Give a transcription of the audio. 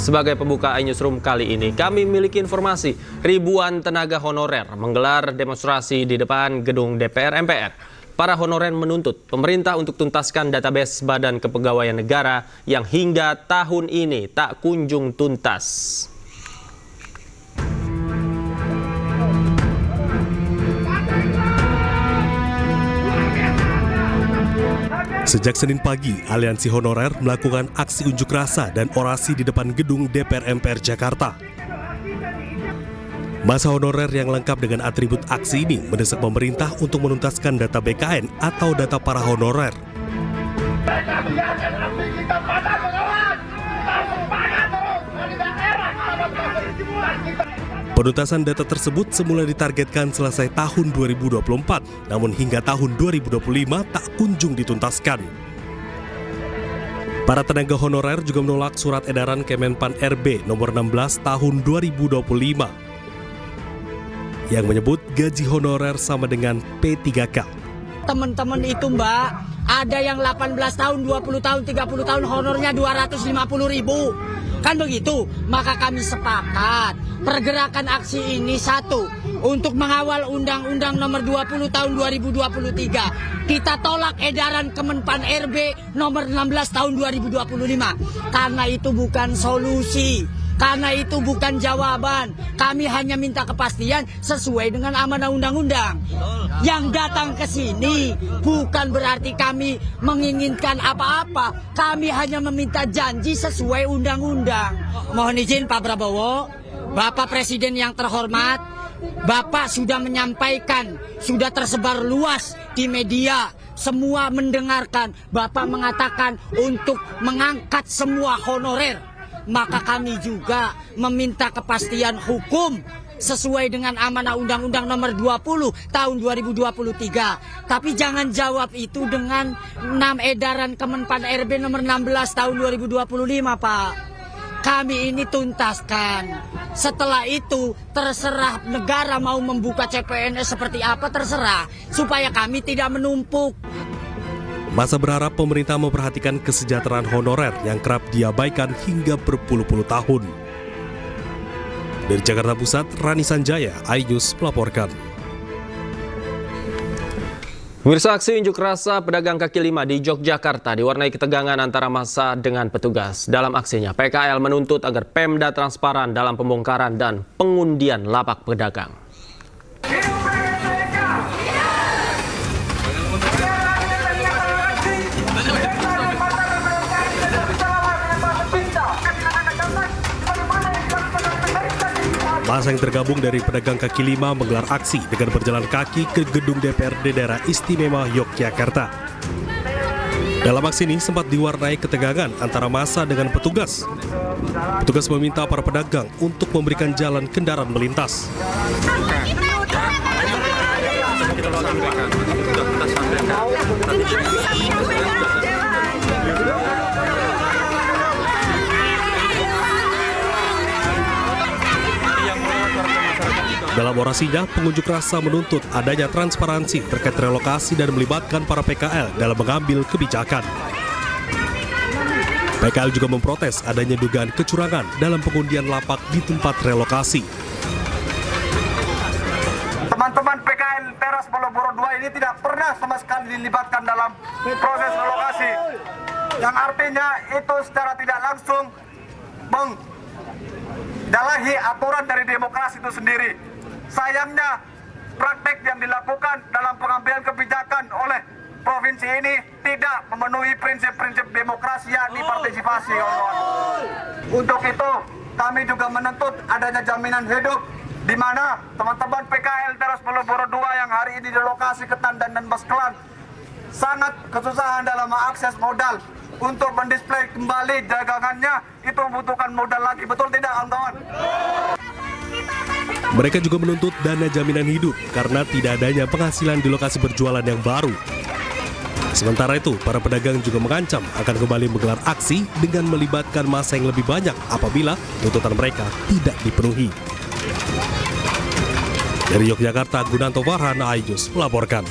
Sebagai pembuka iNewsroom kali ini, kami memiliki informasi ribuan tenaga honorer menggelar demonstrasi di depan gedung DPR MPR. Para honorer menuntut pemerintah untuk tuntaskan database Badan Kepegawaian Negara yang hingga tahun ini tak kunjung tuntas. Sejak Senin pagi, aliansi honorer melakukan aksi unjuk rasa dan orasi di depan gedung DPR MPR Jakarta. Massa honorer yang lengkap dengan atribut aksi ini mendesak pemerintah untuk menuntaskan data BKN atau data para honorer. Penuntasan data tersebut semula ditargetkan selesai tahun 2024, namun hingga tahun 2025 tak kunjung dituntaskan. Para tenaga honorer juga menolak surat edaran Kemenpan RB nomor 16 tahun 2025 yang menyebut gaji honorer sama dengan P3K. Teman-teman itu Mbak, ada yang 18 tahun, 20 tahun, 30 tahun honornya 250.000. Kan begitu, maka kami sepakat pergerakan aksi ini satu, untuk mengawal Undang-Undang nomor 20 tahun 2023. Kita tolak edaran Kemenpan RB nomor 16 tahun 2025. Karena itu bukan solusi, karena itu bukan jawaban. Kami hanya minta kepastian sesuai dengan amanah undang-undang. Yang datang ke sini bukan berarti kami menginginkan apa-apa. Kami hanya meminta janji sesuai undang-undang. Mohon izin Pak Prabowo, Bapak Presiden yang terhormat, Bapak sudah menyampaikan, sudah tersebar luas di media, semua mendengarkan. Bapak mengatakan untuk mengangkat semua honorer. Maka kami juga meminta kepastian hukum sesuai dengan amanah Undang-Undang nomor 20 tahun 2023. Tapi jangan jawab itu dengan 6 edaran Kemenpan RB nomor 16 tahun 2025, Pak. Kami ini tuntaskan. Setelah itu terserah negara mau membuka CPNS seperti apa, terserah. Supaya kami tidak menumpuk. Massa berharap pemerintah memperhatikan kesejahteraan honorer yang kerap diabaikan hingga berpuluh-puluh tahun. Dari Jakarta Pusat, Rani Sanjaya, iNews melaporkan. Pemirsa, aksi unjuk rasa pedagang kaki lima di Yogyakarta diwarnai ketegangan antara massa dengan petugas. Dalam aksinya, PKL menuntut agar Pemda transparan dalam pembongkaran dan pengundian lapak pedagang. Massa yang tergabung dari pedagang kaki lima menggelar aksi dengan berjalan kaki ke gedung DPRD Daerah Istimewa Yogyakarta. Dalam aksi ini sempat diwarnai ketegangan antara massa dengan petugas. Petugas meminta para pedagang untuk memberikan jalan kendaraan melintas. Dalam orasinya, pengunjuk rasa menuntut adanya transparansi terkait relokasi dan melibatkan para PKL dalam mengambil kebijakan. PKL juga memprotes adanya dugaan kecurangan dalam pengundian lapak di tempat relokasi. Teman-teman PKL Teras Malioboro 2 ini tidak pernah sama sekali dilibatkan dalam proses relokasi. Yang artinya itu secara tidak langsung menyalahi aturan dari demokrasi itu sendiri. Sayangnya praktek yang dilakukan dalam pengambilan kebijakan oleh provinsi ini tidak memenuhi prinsip-prinsip demokrasi yakni partisipasi. Untuk itu kami juga menuntut adanya jaminan hidup di mana teman-teman PKL Teras Malioboro 2 yang hari ini dilokasi ke Tandan dan Baskelan sangat kesusahan dalam mengakses modal untuk mendisplay kembali dagangannya. Itu membutuhkan modal lagi, betul tidak kawan-kawan? Mereka juga menuntut dana jaminan hidup karena tidak adanya penghasilan di lokasi berjualan yang baru. Sementara itu, para pedagang juga mengancam akan kembali menggelar aksi dengan melibatkan massa yang lebih banyak apabila tuntutan mereka tidak dipenuhi. Dari Yogyakarta, Gunanto Farhan, iNews melaporkan.